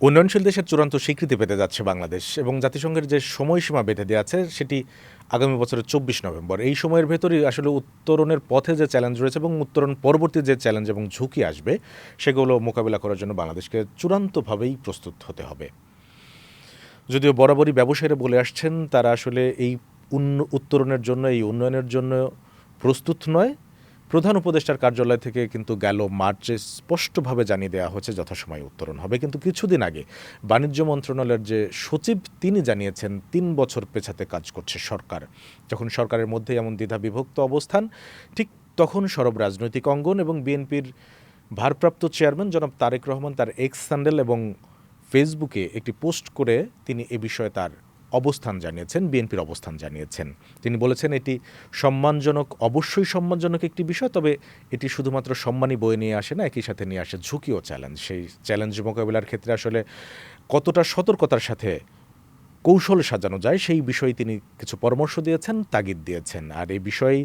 উন্নয়নশীল দেশের চূড়ান্ত স্বীকৃতি পেতে যাচ্ছে বাংলাদেশ এবং জাতিসংঘের যে সময়সীমা বেঁধে দেওয়া আছে সেটি আগামী বছরের ২৪ নভেম্বর। এই সময়ের ভেতরেই আসলে উত্তরণের পথে যে চ্যালেঞ্জ রয়েছে এবং উত্তরণ পরবর্তী যে চ্যালেঞ্জ এবং ঝুঁকি আসবে সেগুলো মোকাবিলা করার জন্য বাংলাদেশকে চূড়ান্তভাবেই প্রস্তুত হতে হবে। যদিও বরাবরই ব্যবসায়ীরা বলে আসছেন তারা আসলে এই উত্তরণের জন্য, এই উন্নয়নের জন্য প্রস্তুত নয়। প্রধান উপদেষ্টার কার্যালয় থেকে কিন্তু গেল মার্চে স্পষ্টভাবে জানিয়ে দেওয়া হয়েছে যথাসময়ে উত্তরণ হবে, কিন্তু কিছুদিন আগে বাণিজ্য মন্ত্রণালয়ের যে সচিব তিনি জানিয়েছেন ৩ বছর পেছাতে কাজ করছে সরকার। যখন সরকারের মধ্যে এমন দ্বিধাবিভক্ত অবস্থান, ঠিক তখন সরব রাজনৈতিক অঙ্গন এবং বিএনপির ভারপ্রাপ্ত চেয়ারম্যান জনাব তারেক রহমান তার এক্স হ্যান্ডেল এবং ফেসবুকে একটি পোস্ট করে তিনি এ বিষয়ে তার অবস্থান জানিয়েছেন, বিএনপির অবস্থান জানিয়েছেন। তিনি বলেছেন এটি সম্মানজনক, অবশ্যই সম্মানজনক একটি বিষয়, তবে এটি শুধুমাত্র সম্মানই বয়ে নিয়ে আসে না, একই সাথে নিয়ে আসে ঝুঁকি ও চ্যালেঞ্জ। সেই চ্যালেঞ্জ মোকাবিলার ক্ষেত্রে আসলে কতটা সতর্কতার সাথে কৌশল সাজানো যায় সেই বিষয়ে তিনি কিছু পরামর্শ দিয়েছেন, তাগিদ দিয়েছেন। আর এই বিষয়েই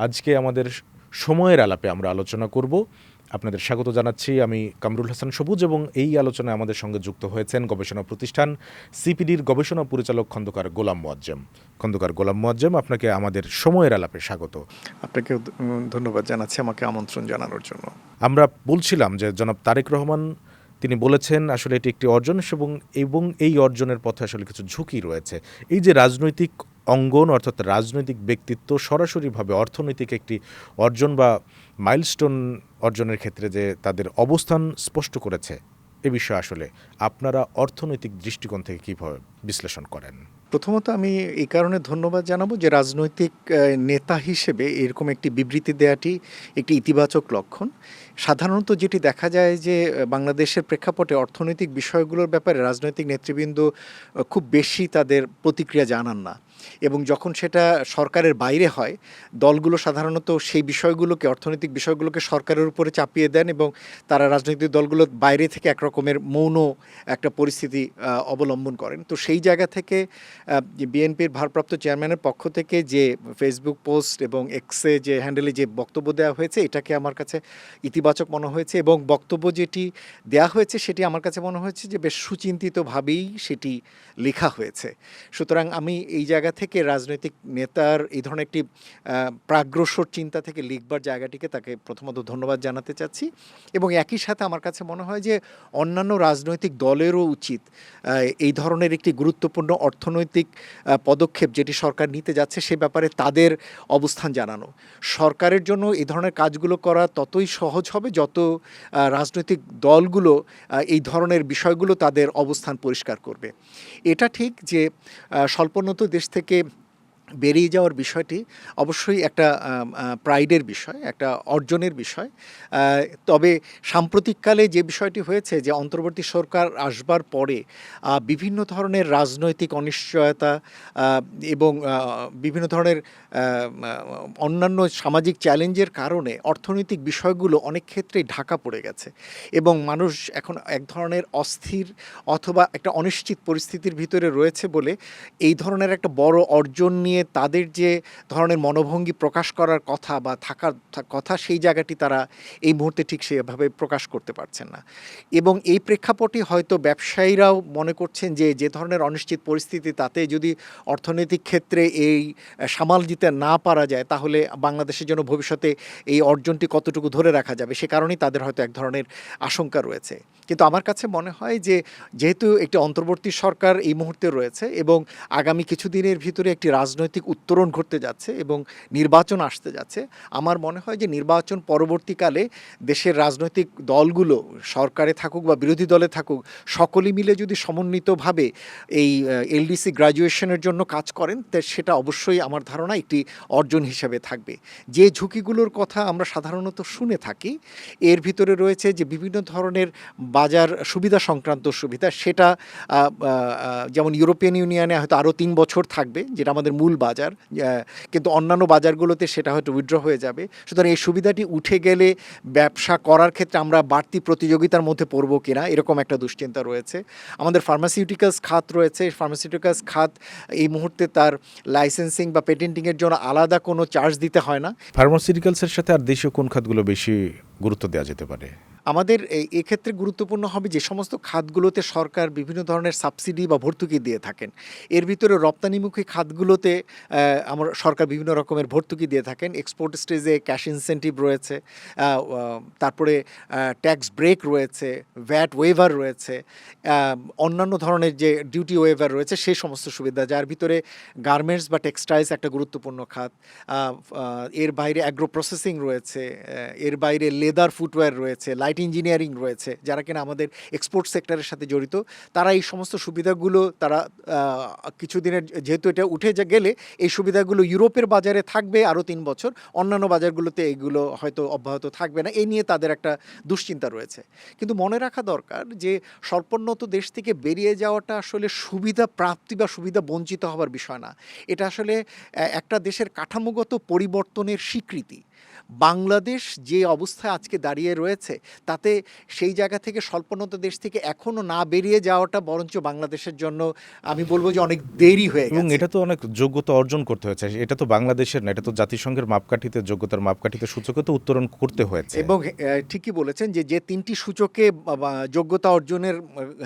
আজকে আমাদের সময়ের আলাপে আমরা আলোচনা করব। আপনাদের স্বাগত জানাচ্ছি, আমি কামরুল হাসান সবুজ, এবং এই আলোচনায় আমাদের সঙ্গে যুক্ত হয়েছেন গবেষণা প্রতিষ্ঠান সিপিডির গবেষণা পরিচালক খন্দকার গোলাম মোয়াজ্জেম। খন্দকার গোলাম মোয়াজ্জেম, আপনাকে আমাদের সময়ের আলাপে স্বাগত। আপনাকে ধন্যবাদ জানাচ্ছি আমাকে আমন্ত্রণ জানানোর জন্য। আমরা বলছিলাম যে জনাব তারেক রহমান তিনি বলেছেন আসলে এটি একটি অর্জন এবং এই অর্জনের পথে আসলে কিছু ঝুঁকি রয়েছে। এই যে রাজনৈতিক অঙ্গন অর্থাৎ রাজনৈতিক ব্যক্তিত্ব সরাসরিভাবে অর্থনৈতিক একটি অর্জন বা মাইলস্টোন অর্জনের ক্ষেত্রে যে তাদের অবস্থান স্পষ্ট করেছে, এ বিষয়ে আসলে আপনারা অর্থনৈতিক দৃষ্টিকোণ থেকে কীভাবে বিশ্লেষণ করেন? প্রথমত আমি এই কারণে ধন্যবাদ জানাবো যে রাজনৈতিক নেতা হিসেবে এরকম একটি বিবৃতি দেওয়াটি একটি ইতিবাচক লক্ষণ। সাধারণত যেটি দেখা যায় যে বাংলাদেশের প্রেক্ষাপটে অর্থনৈতিক বিষয়গুলোর ব্যাপারে রাজনৈতিক নেতৃবৃন্দ খুব বেশি তাদের প্রতিক্রিয়া জানান না, এবং যখন সেটা সরকারের বাইরে হয় দলগুলো সাধারণত সেই বিষয়গুলোকে, অর্থনৈতিক বিষয়গুলোকে সরকারের উপরে চাপিয়ে দেন এবং তারা রাজনৈতিক দলগুলো বাইরে থেকে একরকমের মৌন একটা পরিস্থিতি অবলম্বন করেন। তো সেই জায়গা থেকে বিএনপির ভারপ্রাপ্ত চেয়ারম্যানের পক্ষ থেকে যে ফেসবুক পোস্ট এবং এক্সে যে হ্যান্ডেলে যে বক্তব্য দেওয়া হয়েছে এটাকে আমার কাছে ইতিবাচক মনে হয়েছে, এবং বক্তব্য যেটি দেওয়া হয়েছে সেটি আমার কাছে মনে হয়েছে যে বেশ সুচিন্তিতভাবেই সেটি লেখা হয়েছে। সুতরাং আমি এই জায়গা থেকে রাজনৈতিক নেতার এই ধরনের একটি প্রাগ্রসর চিন্তা থেকে লিখবার জায়গাটিকে তাকে প্রথমত ধন্যবাদ জানাতে চাচ্ছি, এবং একই সাথে আমার কাছে মনে হয় যে অন্যান্য রাজনৈতিক দলেরও উচিত এই ধরনের একটি গুরুত্বপূর্ণ অর্থনৈতিক পদক্ষেপ যেটি সরকার নিতে যাচ্ছে সে ব্যাপারে তাদের অবস্থান জানানো। সরকারের জন্য এই ধরনের কাজগুলো করা ততই সহজ হবে যত রাজনৈতিক দলগুলো এই ধরনের বিষয়গুলো তাদের অবস্থান পরিষ্কার করবে। এটা ঠিক যে স্বল্পোন্নত দেশ থেকে বেরিয়ে যাওয়ার বিষয়টি অবশ্যই একটা প্রাইডের বিষয়, একটা অর্জনের বিষয়। তবে সাম্প্রতিককালে যে বিষয়টি হয়েছে যে অন্তর্বর্তী সরকার আসবার পরে বিভিন্ন ধরনের রাজনৈতিক অনিশ্চয়তা এবং বিভিন্ন ধরনের অন্যান্য সামাজিক চ্যালেঞ্জের কারণে অর্থনৈতিক বিষয়গুলো অনেক ক্ষেত্রেই ঢাকা পড়ে গেছে, এবং মানুষ এখন এক ধরনের অস্থির অথবা একটা অনিশ্চিত পরিস্থিতির ভিতরে রয়েছে বলে এই ধরনের একটা বড় অর্জন নিয়ে তাদের যে ধরনের মনোভঙ্গি প্রকাশ করার কথা বা থাকার কথা সেই জায়গাটি তারা এই মুহূর্তে ঠিক সেভাবে প্রকাশ করতে পারছেন না। এবং এই প্রেক্ষাপটে হয়তো ব্যবসায়ীরাও মনে করছেন যে যে ধরনের অনিশ্চিত পরিস্থিতি তাতে যদি অর্থনৈতিক ক্ষেত্রে এই সামাল দিতে না পারা যায় তাহলে বাংলাদেশের জন্য ভবিষ্যতে এই অর্জনটি কতটুকু ধরে রাখা যাবে সে কারণেই তাদের হয়তো এক ধরনের আশঙ্কা রয়েছে। কিন্তু আমার কাছে মনে হয় যে যেহেতু একটি অন্তর্বর্তী সরকার এই মুহূর্তে রয়েছে এবং আগামী কিছুদিনের ভিতরে একটি রাজনৈতিক উত্তরণ ঘটতে যাচ্ছে এবং নির্বাচন আসতে যাচ্ছে, আমার মনে হয় যে নির্বাচন পরবর্তীকালে দেশের রাজনৈতিক দলগুলো সরকারে থাকুক বা বিরোধী দলে থাকুক সকলেই মিলে যদি সমন্বিতভাবে এই এলডিসি গ্র্যাজুয়েশনের জন্য কাজ করেন সেটা অবশ্যই আমার ধারণা একটি অর্জন হিসেবে থাকবে। যে ঝুঁকিগুলোর কথা আমরা সাধারণত শুনে থাকি এর ভিতরে রয়েছে যে বিভিন্ন ধরনের বাজার সুবিধা সংক্রান্ত সুবিধা, সেটা যেমন ইউরোপিয়ান ইউনিয়নে হয়তো আরও 3 বছর থাকবে যেটা আমাদের মূল বাজার, কিন্তু অন্যান্য বাজারগুলোতে সেটা হয়তো উইথড্র হয়ে যাবে। সুতরাং এই সুবিধাটি উঠে গেলে ব্যবসা করার ক্ষেত্রে আমরা বাড়তি প্রতিযোগিতার মধ্যে পড়ব কিনা এরকম একটা দুশ্চিন্তা রয়েছে। আমাদের ফার্মাসিউটিক্যালস খাত রয়েছে, ফার্মাসিউটিক্যালস খাত এই মুহূর্তে তার লাইসেন্সিং বা পেটেন্টিংয়ের জন্য আলাদা কোনো চার্জ দিতে হয় না। ফার্মাসিউটিক্যালসের সাথে আর দেশীয় কোন খাতগুলো বেশি গুরুত্ব দেওয়া যেতে পারে? আমাদের এক্ষেত্রে গুরুত্বপূর্ণ হবে যে সমস্ত খাতগুলোতে সরকার বিভিন্ন ধরনের সাবসিডি বা ভর্তুকি দিয়ে থাকেন। এর ভিতরে রপ্তানিমুখী খাতগুলোতে আমার সরকার বিভিন্ন রকমের ভর্তুকি দিয়ে থাকেন। এক্সপোর্ট স্টেজে ক্যাশ ইনসেন্টিভ রয়েছে, তারপরে ট্যাক্স ব্রেক রয়েছে, ভ্যাট ওয়েভার রয়েছে, অন্যান্য ধরনের যে ডিউটি ওয়েভার রয়েছে সেই সমস্ত সুবিধা, যার ভিতরে গার্মেন্টস বা টেক্সটাইলস একটা গুরুত্বপূর্ণ খাত। এর বাইরে অ্যাগ্রো প্রসেসিং রয়েছে, এর বাইরে লেদার ফুটওয়্যার রয়েছে, লাইট ইঞ্জিনিয়ারিং রয়েছে, যারা কিনা আমাদের এক্সপোর্ট সেক্টরের সাথে জড়িত। তারা এই সমস্ত সুবিধাগুলো তারা কিছুদিনের, যেহেতু এটা উঠে গেলে এই সুবিধাগুলো ইউরোপের বাজারে থাকবে আরও 3 বছর, অন্যান্য বাজারগুলোতে এইগুলো হয়তো অব্যাহত থাকবে না, এই নিয়ে তাদের একটা দুশ্চিন্তা রয়েছে। কিন্তু মনে রাখা দরকার যে স্বল্পোন্নত দেশ থেকে বেরিয়ে যাওয়াটা আসলে সুবিধা প্রাপ্তি বা সুবিধা বঞ্চিত হওয়ার বিষয় না। এটা আসলে একটা দেশের কাঠামোগত পরিবর্তনের স্বীকৃতি। বাংলাদেশ যে অবস্থায় আজকে দাঁড়িয়ে রয়েছে, তাতে সেই জায়গা থেকে স্বল্পোন্নত দেশ থেকে এখনও না বেরিয়ে যাওয়াটা বরঞ্চ বাংলাদেশের জন্য আমি বলবো যে অনেক দেরি হয়ে এবং গেছে। এটা তো অনেক যোগ্যতা অর্জন করতে হয়েছে, এটা তো বাংলাদেশের না, এটা তো জাতিসংঘের মাপকাঠিতে, যোগ্যতার মাপকাঠিতে সূচকে তো উত্তরণ করতে হয়েছে। এবং ঠিকই বলেছেন যে যে 3টি সূচকে যোগ্যতা অর্জনের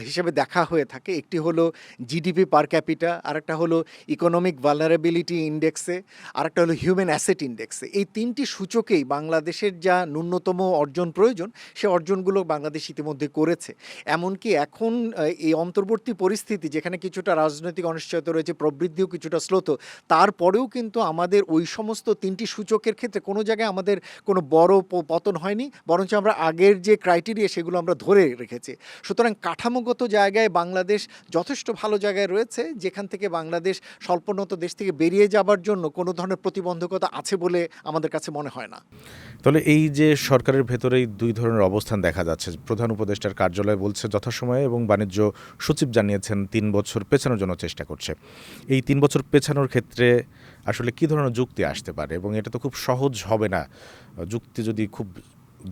হিসেবে দেখা হয়ে থাকে, একটি হলো জিডিপি পার ক্যাপিটা, আরেকটা হলো ইকোনমিক ভালনারেবিলিটি ইন্ডেক্সে, আরেকটা হলো হিউম্যান অ্যাসেট ইন্ডেক্সে। এই 3টি সূচকেই বাংলাদেশের যা ন্যূনতম অর্জন প্রয়োজন, সে অর্জনগুলো বাংলাদেশ ইতিমধ্যে করেছে। এমনকি এখন এই অন্তর্বর্তী পরিস্থিতি, যেখানে কিছুটা রাজনৈতিক অনিশ্চয়তা রয়েছে, প্রবৃদ্ধিও কিছুটা স্লোত, তারপরেও কিন্তু আমাদের ওই সমস্ত 3টি সূচকের ক্ষেত্রে কোনো জায়গায় আমাদের কোনো বড় পতন হয়নি, বরঞ্চ আমরা আগের যে ক্রাইটেরিয়া সেগুলো আমরা ধরে রেখেছি। সুতরাং কাঠামোগত জায়গায় বাংলাদেশ যথেষ্ট ভালো জায়গায় রয়েছে, যেখান থেকে বাংলাদেশ স্বল্পোন্নত দেশ থেকে বেরিয়ে যাবার জন্য কোনো ধরনের প্রতিবন্ধকতা আছে বলে আমাদের কাছে মনে হয় না। তাহলে এই যে সরকারের ভেতরেই দুই ধরনের অবস্থান দেখা যাচ্ছে, প্রধান উপদেষ্টার কার্যালয় বলছে যথাসময়ে, এবং বাণিজ্য সচিব জানিয়েছেন 3 বছর পেছানোর জন্য চেষ্টা করছে। এই 3 বছর পেছানোর ক্ষেত্রে আসলে কী ধরনের যুক্তি আসতে পারে, এবং এটা তো খুব সহজ হবে না, যুক্তি যদি খুব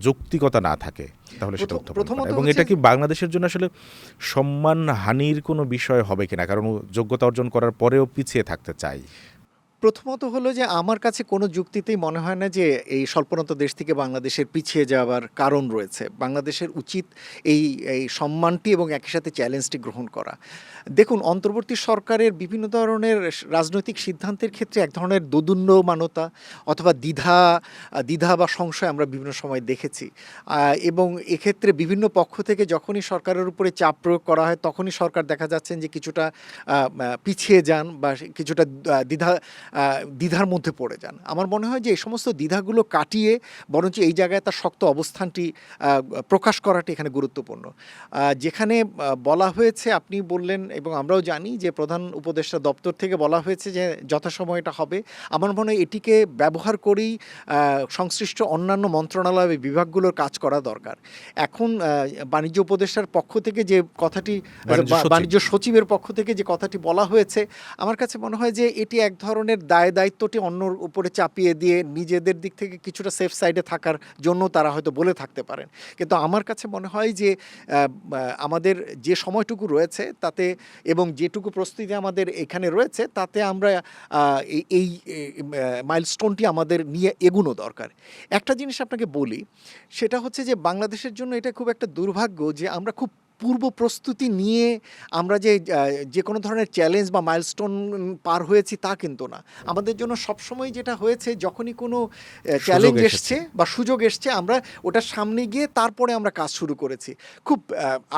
যৌক্তিকতা না থাকে তাহলে সেটা উত্থাপন করা। এবং এটা কি বাংলাদেশের জন্য আসলে সম্মানহানির কোনো বিষয় হবে কিনা, কারণ যোগ্যতা অর্জন করার পরেও পিছিয়ে থাকতে চাই? প্রথমত হলো যে আমার কাছে কোনো যুক্তিতেই মনে হয় না যে এই স্বল্পোন্নত দেশ থেকে বাংলাদেশের পিছিয়ে যাওয়ার কারণ রয়েছে। বাংলাদেশের উচিত এই এই সম্মানটি এবং একই সাথে চ্যালেঞ্জটি গ্রহণ করা। দেখুন, অন্তর্বর্তী সরকারের বিভিন্ন ধরনের রাজনৈতিক সিদ্ধান্তের ক্ষেত্রে এক ধরনের দোদুল্যমানতা অথবা দ্বিধা বা সংশয় আমরা বিভিন্ন সময় দেখেছি, এবং এক্ষেত্রে বিভিন্ন পক্ষ থেকে যখনই সরকারের উপরে চাপ প্রয়োগ করা হয়, তখনই সরকার দেখা যাচ্ছেন যে কিছুটা পিছিয়ে যান বা কিছুটা দ্বিধার মধ্যে পড়ে যান। আমার মনে হয় যে এই সমস্ত দ্বিধাগুলো কাটিয়ে বরঞ্চ এই জায়গায় তার শক্ত অবস্থানটি প্রকাশ করাটি এখানে গুরুত্বপূর্ণ। যেখানে বলা হয়েছে, আপনি বললেন এবং আমরাও জানি যে প্রধান উপদেষ্টা দপ্তর থেকে বলা হয়েছে যে যথাসময়ে এটা হবে। আমার মনে হয় এটিকে ব্যবহার করেই সংশ্লিষ্ট অন্যান্য মন্ত্রণালয় বা বিভাগগুলোর কাজ করা দরকার। এখন বাণিজ্য উপদেষ্টার পক্ষ থেকে যে কথাটি, বাণিজ্য সচিবের পক্ষ থেকে যে কথাটি বলা হয়েছে, আমার কাছে মনে হয় যে এটি এক ধরনের দায়িত্বটি অন্যর উপরে চাপিয়ে দিয়ে নিজেদের দিক থেকে কিছুটা সেফ সাইডে থাকার জন্য তারা হয়তো বলে থাকতে পারেন। কিন্তু আমার কাছে মনে হয় যে আমাদের যে সময়টুকু রয়েছে তাতে, এবং যেটুকু প্রস্তুতি আমাদের এখানে রয়েছে, তাতে আমরা এই মাইলস্টোনটি আমাদের নিয়ে এগুনো দরকার। একটা জিনিস আপনাকে বলি, সেটা হচ্ছে যে বাংলাদেশের জন্য এটা খুব একটা দুর্ভাগ্য যে আমরা খুব পূর্ব প্রস্তুতি নিয়ে আমরা যে কোনো ধরনের চ্যালেঞ্জ বা মাইলস্টোন পার হয়েছি তা কিন্তু না। আমাদের জন্য সবসময় যেটা হয়েছে, যখনই কোনো চ্যালেঞ্জ এসছে বা সুযোগ এসছে, আমরা ওটার সামনে গিয়ে তারপরে আমরা কাজ শুরু করেছি। খুব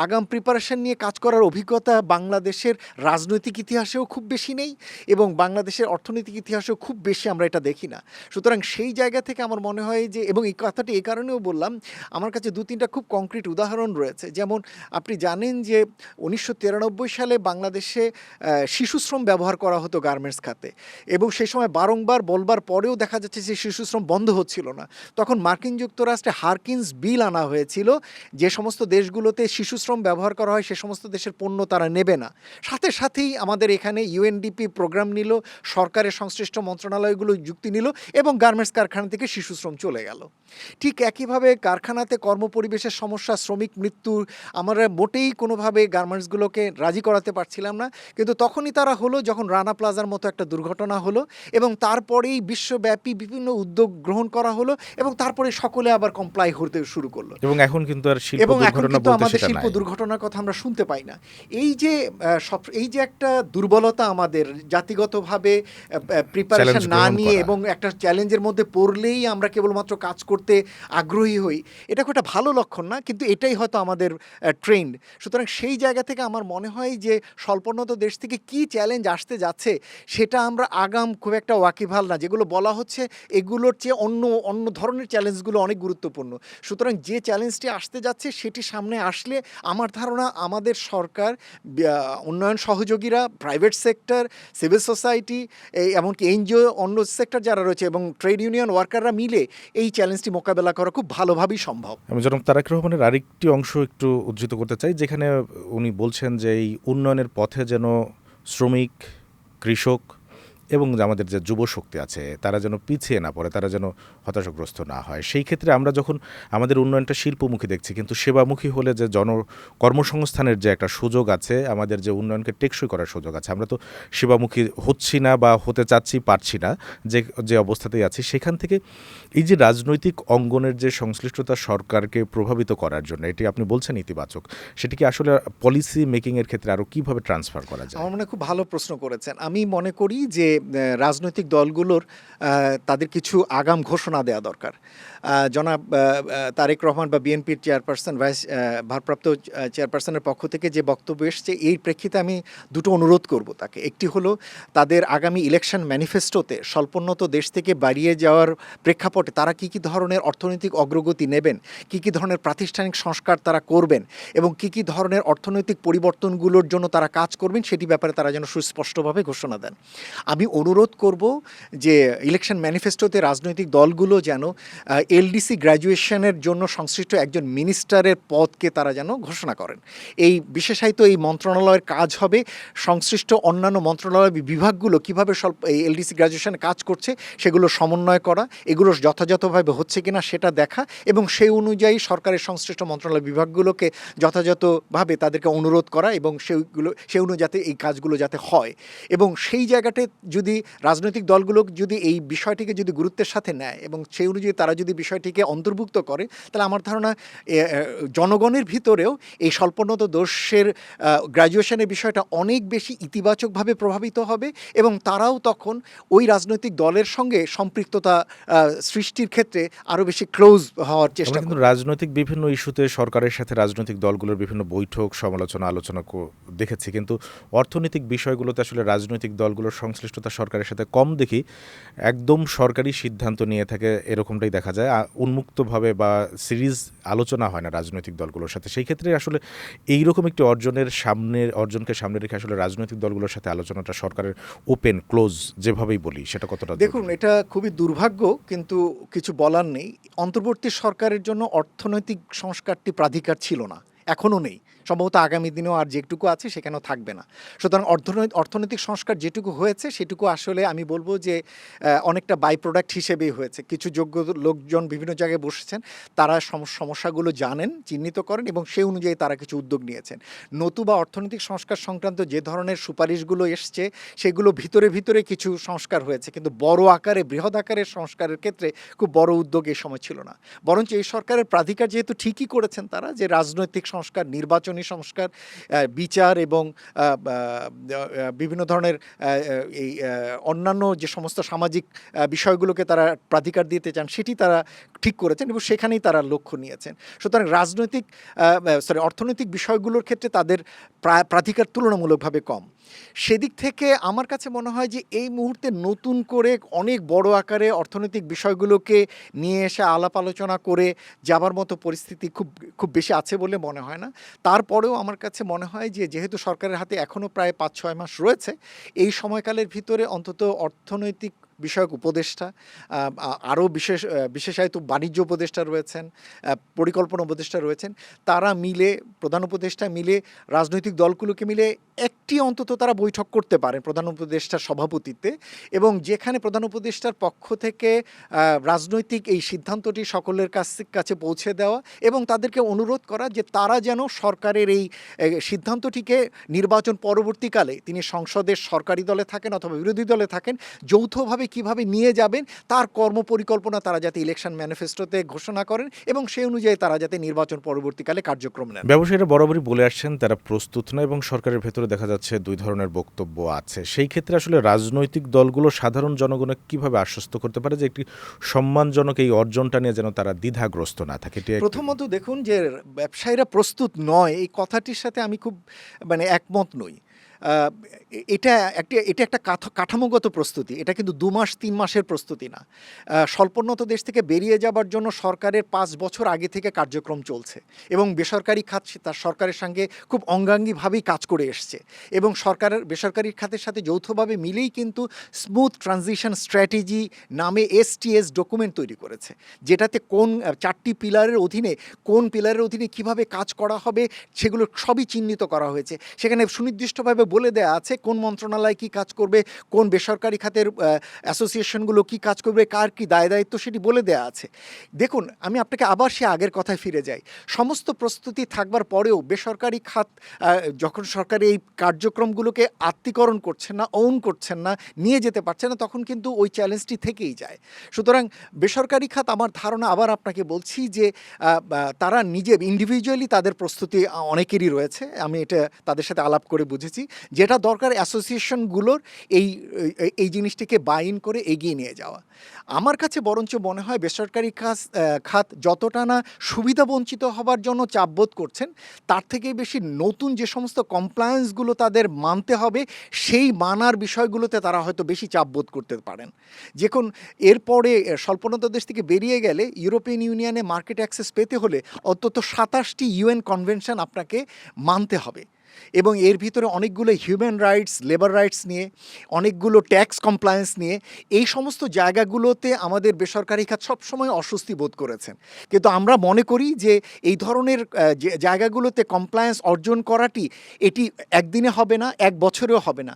আগাম প্রিপারেশন নিয়ে কাজ করার অভিজ্ঞতা বাংলাদেশের রাজনৈতিক ইতিহাসেও খুব বেশি নেই, এবং বাংলাদেশের অর্থনৈতিক ইতিহাসেও খুব বেশি আমরা এটা দেখি না। সুতরাং সেই জায়গা থেকে আমার মনে হয় যে, এবং এই কথাটি এই কারণেও বললাম, আমার কাছে 2-3টা খুব কংক্রিট উদাহরণ রয়েছে। যেমন আপনি জানেন যে 1993 সালে বাংলাদেশে শিশুশ্রম ব্যবহার করা হতো গার্মেন্টস খাতে, এবং সেই সময় বারংবার বলবার পরেও দেখা যাচ্ছে যে শিশুশ্রম বন্ধ হচ্ছিল না। তখন মার্কিন যুক্তরাষ্ট্রে হারকিন্স বিল আনা হয়েছিল, যে সমস্ত দেশগুলোতে শিশুশ্রম ব্যবহার করা হয় সে সমস্ত দেশের পণ্য তারা নেবে না। সাথে সাথেই আমাদের এখানে ইউএনডিপি প্রোগ্রাম নিল, সরকারের সংশ্লিষ্ট মন্ত্রণালয়গুলো যুক্তি নিল, এবং গার্মেন্টস কারখানা থেকে শিশুশ্রম চলে গেল। ঠিক একইভাবে কারখানাতে কর্মপরিবেশের সমস্যা, শ্রমিক মৃত্যু, আমরা মোটেই কোনোভাবে গার্মেন্টসগুলোকে রাজি করাতে পারছিলাম না, কিন্তু তখনই তারা হলো যখন রানা প্লাজার মতো একটা দুর্ঘটনা হলো, এবং তারপরেই বিশ্বব্যাপী বিভিন্ন উদ্যোগ গ্রহণ করা হলো, এবং তারপরে সকলে আবার কমপ্লাই হতে শুরু করলো। এবং এখন কিন্তু আর শিল্প এবং এখন দুর্ঘটনা কিন্তু বলতে আমাদের সেটা শিল্প নাই। দুর্ঘটনার কথা আমরা শুনতে পাই না। এই যে একটা দুর্বলতা আমাদের জাতিগতভাবে প্রিপারেশন চ্যালেঞ্জ না গ্রহণ নিয়ে করা। এবং একটা চ্যালেঞ্জের মধ্যে পড়লেই আমরা কেবলমাত্র কাজ করতে আগ্রহী হই, এটা খুব একটা ভালো লক্ষণ না, কিন্তু এটাই হয়তো আমাদের ট্রেন্ড। সুতরাং সেই জায়গা থেকে আমার মনে হয় যে স্বল্পোন্নত দেশ থেকে কি চ্যালেঞ্জ আসতে যাচ্ছে সেটা আমরা আগাম খুব একটা ওয়াকিবহাল না। যেগুলো বলা হচ্ছে এগুলোর চেয়ে অন্য অন্য ধরনের চ্যালেঞ্জগুলো অনেক গুরুত্বপূর্ণ। সুতরাং যে চ্যালেঞ্জটি আসতে যাচ্ছে সেটি সামনে আসলে আমার ধারণা আমাদের সরকার, উন্নয়ন সহযোগীরা, প্রাইভেট সেক্টর, সিভিল সোসাইটি, এমনকি এনজিও, অন্য সেক্টর যারা রয়েছে এবং ট্রেড ইউনিয়ন ওয়ার্কাররা মিলে এই চ্যালেঞ্জটি মোকাবেলা করা খুব ভালোভাবেই সম্ভব। আমি জনাব তারেক রহমানের আরেকটি অংশ একটু উদ্ধৃত করতে চাই, যেখানে উনি বলছেন যে এই উন্নয়নের পথে যেন শ্রমিক, কৃষক এবং আমাদের যে যুব শক্তি আছে তারা যেন পিছিয়ে না পড়ে, তারা যেন হতাশাগ্রস্ত না হয়। সেই ক্ষেত্রে আমরা যখন আমাদের উন্নয়নটা শিল্পমুখী দেখছি, কিন্তু সেবামুখী হলে যে কর্মসংস্থানের যে একটা সুযোগ আছে, আমাদের যে উন্নয়নকে টেকসই করার সুযোগ আছে, আমরা তো সেবামুখী হচ্ছি না বা হতে চাচ্ছি, পারছি না, যে যে অবস্থাতেই আছি। সেখান থেকে এই যে রাজনৈতিক অঙ্গনের যে সংশ্লিষ্টতা সরকারকে প্রভাবিত করার জন্য, এটি আপনি বলছেন ইতিবাচক, সেটি কি আসলে পলিসি মেকিংয়ের ক্ষেত্রে আরও কীভাবে ট্রান্সফার করা যায়? আমার মনে হয় খুব ভালো প্রশ্ন করেছেন। আমি মনে করি যে রাজনৈতিক দলগুলোর তাদের কিছু আগাম ঘোষণা দেওয়া দরকার। জনাব তারেক রহমান বা বিএনপির চেয়ারপারসন, ভারপ্রাপ্ত চেয়ারপারসনের পক্ষ থেকে যে বক্তব্য এসছে, এই প্রেক্ষিতে আমি দুটো অনুরোধ করব তাকে। একটি হলো তাদের আগামী ইলেকশন ম্যানিফেস্টোতে স্বল্পোন্নত দেশ থেকে বাড়িয়ে যাওয়ার প্রেক্ষাপটে তারা কী কী ধরনের অর্থনৈতিক অগ্রগতি নেবেন, কী কী ধরনের প্রাতিষ্ঠানিক সংস্কার তারা করবেন, এবং কী কী ধরনের অর্থনৈতিক পরিবর্তনগুলোর জন্য তারা কাজ করবেন সেটি ব্যাপারে তারা যেন সুস্পষ্টভাবে ঘোষণা দেন। আমি অনুরোধ করব যে ইলেকশন ম্যানিফেস্টোতে রাজনৈতিক দলগুলো যেন এলডিসি গ্র্যাজুয়েশনের জন্য সংশ্লিষ্ট একজন মিনিস্টারের পদকে তারা যেন ঘোষণা করেন। এই বিশেষায়িত এই মন্ত্রণালয়ের কাজ হবে সংশ্লিষ্ট অন্যান্য মন্ত্রণালয় বিভাগগুলো কীভাবে এই এলডিসি গ্র্যাজুয়েশনে কাজ করছে সেগুলো সমন্বয় করা, এগুলো যথাযথভাবে হচ্ছে কিনা সেটা দেখা, এবং সেই অনুযায়ী সরকারের সংশ্লিষ্ট মন্ত্রণালয় বিভাগগুলোকে যথাযথভাবে তাদেরকে অনুরোধ করা, এবং সেই অনুযায়ী এই কাজগুলো যাতে হয়। এবং সেই জায়গাতে যদি রাজনৈতিক দলগুলো যদি এই বিষয়টিকে যদি গুরুত্বের সাথে নেয় এবং সেই অনুযায়ী তারা যদি বিষয়টিকে অন্তর্ভুক্ত করে, তাহলে আমার ধারণা জনগণের ভিতরেও এই স্বল্পোন্নত দেশের গ্র্যাজুয়েশনের বিষয়টা অনেক বেশি ইতিবাচকভাবে প্রভাবিত হবে, এবং তারাও তখন ওই রাজনৈতিক দলের সঙ্গে সম্পৃক্ততা সৃষ্টির ক্ষেত্রে আরও বেশি ক্লোজ হওয়ার চেষ্টা কিন্তু করবে। রাজনৈতিক বিভিন্ন ইস্যুতে সরকারের সাথে রাজনৈতিক দলগুলোর বিভিন্ন বৈঠক, সমালোচনা, আলোচনা দেখেছি, কিন্তু অর্থনৈতিক বিষয়গুলোতে আসলে রাজনৈতিক দলগুলোর সংশ্লিষ্টতা সরকারের সাথে কম দেখি। একদম সরকারি সিদ্ধান্ত নিয়ে থাকে এরকমটাই দেখা যায়, উন্মুক্তভাবে বা সিরিজ আলোচনা হয় না রাজনৈতিক দলগুলোর সাথে। সেই ক্ষেত্রে আসলে এইরকম একটি অর্জনকে সামনে রেখে আসলে রাজনৈতিক দলগুলোর সাথে আলোচনাটা সরকারের ওপেন ক্লোজ যেভাবেই বলি সেটা কতটা দেখুন, এটা খুবই দুর্ভাগ্য, কিন্তু কিছু বলার নেই। অন্তর্বর্তী সরকারের জন্য অর্থনৈতিক সংস্কারটি প্রাধিকার ছিল না, এখনও নেই, সম্ভবত আগামী দিনেও আর যেটুকু আছে সেখানেও থাকবে না। সুতরাং অর্থনৈতিক সংস্কার যেটুকু হয়েছে সেটুকু আসলে আমি বলবো যে অনেকটা বাই প্রোডাক্ট হিসেবেই হয়েছে। কিছু যোগ্য লোকজন বিভিন্ন জায়গায় বসেছেন, তারা সমস্যাগুলো জানেন, চিহ্নিত করেন, এবং সেই অনুযায়ী তারা কিছু উদ্যোগ নিয়েছেন। নতুবা অর্থনৈতিক সংস্কার সংক্রান্ত যে ধরনের সুপারিশগুলো এসছে সেগুলো ভিতরে ভিতরে কিছু সংস্কার হয়েছে, কিন্তু বড় আকারে, বৃহৎ আকারের সংস্কারের ক্ষেত্রে খুব বড় উদ্যোগ এই সময় ছিল না। বরঞ্চ এই সরকারের প্রাধিকার যেহেতু ঠিকই করেছেন তারা, যে রাজনৈতিক সংস্কার, নির্বাচনী সংস্কার, বিচার এবং বিভিন্ন ধরনের এই অন্যান্য যে সমস্ত সামাজিক বিষয়গুলোকে তারা প্রাধিকার দিতে চান সেটি তারা ঠিক করেছেন, এবং সেখানেই তারা লক্ষ্য নিয়েছেন। সুতরাং অর্থনৈতিক বিষয়গুলোর ক্ষেত্রে তাদের প্রাধিকার তুলনামূলকভাবে কম। সেদিক থেকে আমার কাছে মনে হয় যে এই মুহূর্তে নতুন করে অনেক বড় আকারে অর্থনৈতিক বিষয়গুলোকে নিয়ে এসে আলাপ আলোচনা করে যাবার মতো পরিস্থিতি খুব বেশি আছে বলে মনে হয় না। তারপরেও আমার কাছে মনে হয় যে যেহেতু সরকারের হাতে এখনও প্রায় 5-6 মাস রয়েছে, এই সময়কালের ভিতরে অন্তত অর্থনৈতিক বিষয়ক উপদেষ্টা, আরও বিশেষায়িত বাণিজ্য উপদেষ্টা রয়েছেন, পরিকল্পনা উপদেষ্টা রয়েছেন, তারা মিলে, প্রধান উপদেষ্টা মিলে রাজনৈতিক দলগুলোকে মিলে একটি অন্তত তারা বৈঠক করতে পারেন প্রধান উপদেষ্টার সভাপতিত্বে, এবং যেখানে প্রধান উপদেষ্টার পক্ষ থেকে রাজনৈতিক এই সিদ্ধান্তটি সকলের কাছে পৌঁছে দেওয়া এবং তাদেরকে অনুরোধ করা যে তারা যেন সরকারের এই সিদ্ধান্তটিকে নির্বাচন পরবর্তীকালে তিনি সংসদের সরকারি দলে থাকেন অথবা বিরোধী দলে থাকেন যৌথভাবে কিভাবে নিয়ে যাবেন তার কর্মপরিকল্পনা তারা যাতে ইলেকশন ম্যানিফেস্টোতে ঘোষণা করেন এবং সেই অনুযায়ী তারা যাতে নির্বাচন পরবর্তীকালে কার্যক্রম নেন। ব্যবসায়ীরা বরাবরই বলে আসছেন তারা প্রস্তুত না, এবং সরকারের ভেতরে দেখা যাচ্ছে দুই ধরনের বক্তব্য আছে। সেই ক্ষেত্রে আসলে রাজনৈতিক দলগুলো সাধারণ জনগণকে কিভাবে আশ্বস্ত করতে পারে যে একটি সম্মানজনক এই অর্জনটা নিয়ে যেন তারা দ্বিধাগ্রস্ত না থাকে? প্রথমত দেখুন যে ব্যবসায়ীরা প্রস্তুত নয় এই কথাটির সাথে আমি খুব একমত নই। এটা একটা কাঠামোগত প্রস্তুতি, এটা কিন্তু 2 মাস 3 মাসের প্রস্তুতি না। স্বল্পোন্নত দেশ থেকে বেরিয়ে যাবার জন্য সরকারের 5 বছর আগে থেকে কার্যক্রম চলছে এবং বেসরকারি খাত তার সরকারের সঙ্গে খুব অঙ্গাঙ্গিভাবেই কাজ করে এসছে এবং বেসরকারি খাতের সাথে যৌথভাবে মিলেই কিন্তু স্মুথ ট্রানজিশন স্ট্র্যাটেজি নামে STS ডকুমেন্ট তৈরি করেছে, যেটাতে কোন 4টি পিলারের অধীনে কিভাবে কাজ করা হবে সেগুলো সবই চিহ্নিত করা হয়েছে। সেখানে সুনির্দিষ্টভাবে বলে দেয়া আছে কোন মন্ত্রণালয় কি কাজ করবে, কোন বেসরকারি খাতের অ্যাসোসিয়েশনগুলো কি কাজ করবে, কার কি দায়িত্ব সেটি বলে দেয়া আছে। দেখুন, আমি আপনাকে আবার সে আগের কথায় ফিরে যাই। সমস্ত প্রস্তুতি থাকবার পরেও বেসরকারি খাত যখন সরকার এই কার্যক্রমগুলোকে আত্মীকরণ করছেন না, ওন করছেন না, নিয়ে যেতে পারছেন না, তখন কিন্তু ওই চ্যালেঞ্জটি থেকেই যায়। সুতরাং বেসরকারি খাত, আমার ধারণা আবার আপনাকে বলছি যে তারা নিজে ইন্ডিভিজুয়ালি তাদের প্রস্তুতি অনেকেরই রয়েছে, আমি এটা তাদের সাথে আলাপ করে বুঝেছি। যেটা দরকার অ্যাসোসিয়েশনগুলোর এই জিনিসটিকে বাইন করে এগিয়ে নিয়ে যাওয়া। আমার কাছে বরঞ্চ মনে হয় বেসরকারি খাত যতটা না সুবিধা বঞ্চিত হবার জন্য চাপবোধ করছেন, তার থেকে বেশি নতুন যে সমস্ত কমপ্লায়েন্সগুলো তাদের মানতে হবে সেই মানার বিষয়গুলোতে তারা হয়তো বেশি চাপবোধ করতে পারেন। যখন এরপরে স্বল্পোন্নত দেশ থেকে বেরিয়ে গেলে ইউরোপিয়ান ইউনিয়নে মার্কেট অ্যাক্সেস পেতে হলে অন্তত 27টি UN কনভেনশন আপনাকে মানতে হবে এবং এর ভিতরে অনেকগুলো হিউম্যান রাইটস, লেবার রাইটস নিয়ে, অনেকগুলো ট্যাক্স কমপ্লায়েন্স নিয়ে, এই সমস্ত জায়গাগুলোতে আমাদের বেসরকারি খাত সবসময় অস্বস্তি বোধ করেছেন। কিন্তু আমরা মনে করি যে এই ধরনের জায়গাগুলোতে কমপ্লায়েন্স অর্জন করাটি এটি একদিনে হবে না, 1 বছরেও হবে না।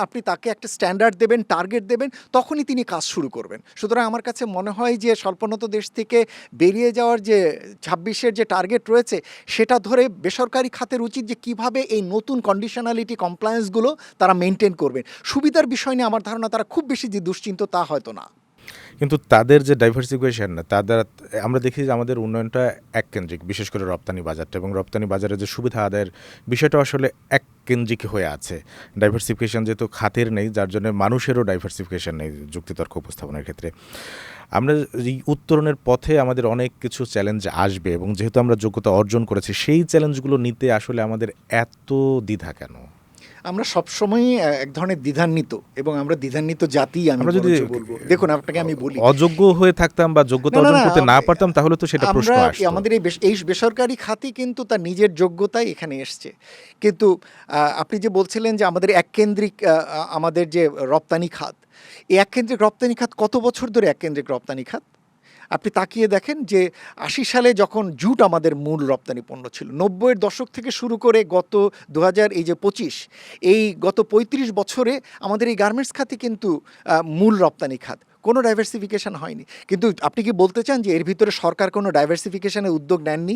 আপনি তাকে একটা স্ট্যান্ডার্ড দেবেন, টার্গেট দেবেন, তখনই তিনি কাজ শুরু করবেন। সুতরাং আমার কাছে মনে হয় যে স্বল্পোন্নত দেশ থেকে বেরিয়ে যাওয়ার যে 26-এর যে টার্গেট রয়েছে সেটা ধরে বেসরকারি খাতের উচিত যে কীভাবে এই নতুন কন্ডিশনালিটি কমপ্লায়েন্সগুলো তারা মেনটেন করবেন। সুবিধার বিষয় নিয়ে আমার ধারণা তারা খুব বেশি যে দুশ্চিন্ত তা হয়তো না। কিন্তু তাদের যে ডাইভার্সিফিকেশন, তাদের আমরা দেখি যে আমাদের উন্নয়নটা এককেন্দ্রিক, বিশেষ করে রপ্তানি বাজারটা, এবং রপ্তানি বাজারে যে সুবিধা আদায়ের বিষয়টা আসলে এককেন্দ্রিক হয়ে আছে। ডাইভার্সিফিকেশন যেহেতু খাতের নেই, যার জন্য মানুষেরও ডাইভার্সিফিকেশন নেই যুক্তিতর্ক উপস্থাপনের ক্ষেত্রে। আমরা এই উত্তরণের পথে আমাদের অনেক কিছু চ্যালেঞ্জ আসবে, এবং যেহেতু আমরা যোগ্যতা অর্জন করেছি সেই চ্যালেঞ্জগুলো নিতে আসলে আমাদের এত দ্বিধা কেন? আমরা সবসময়ই এক ধরনের দ্বিধান্বিত এবং আমরা দ্বিধান্বিত জাতি। আমরা যদি বলবো, দেখুন আপনাকে আমি বলি, অযোগ্য হয়ে থাকতাম বা যোগ্যতা অর্জন করতে না পারতাম তাহলে তো সেটা প্রশ্ন আসতো। আমাদের এই বেসরকারি খাতই কিন্তু তার নিজের যোগ্যতায় এখানে এসছে। কিন্তু আপনি যে বলছিলেন যে আমাদের এককেন্দ্রিক আমাদের যে রপ্তানি খাত, এই এককেন্দ্রিক রপ্তানি খাত কত বছর ধরে এককেন্দ্রিক রপ্তানি খাত? আপনি তাকিয়ে দেখেন যে 80 সালে যখন জুট আমাদের মূল রপ্তানি পণ্য ছিল, 90-এর দশক থেকে শুরু করে গত 2025 এই গত 35 বছরে আমাদের এই গার্মেন্টস খাতই কিন্তু মূল রপ্তানি খাত। কোনো ডাইভার্সিফিকেশান হয়নি। কিন্তু আপনি কি বলতে চান যে এর ভিতরে সরকার কোনো ডাইভার্সিফিকেশানের উদ্যোগ নেননি?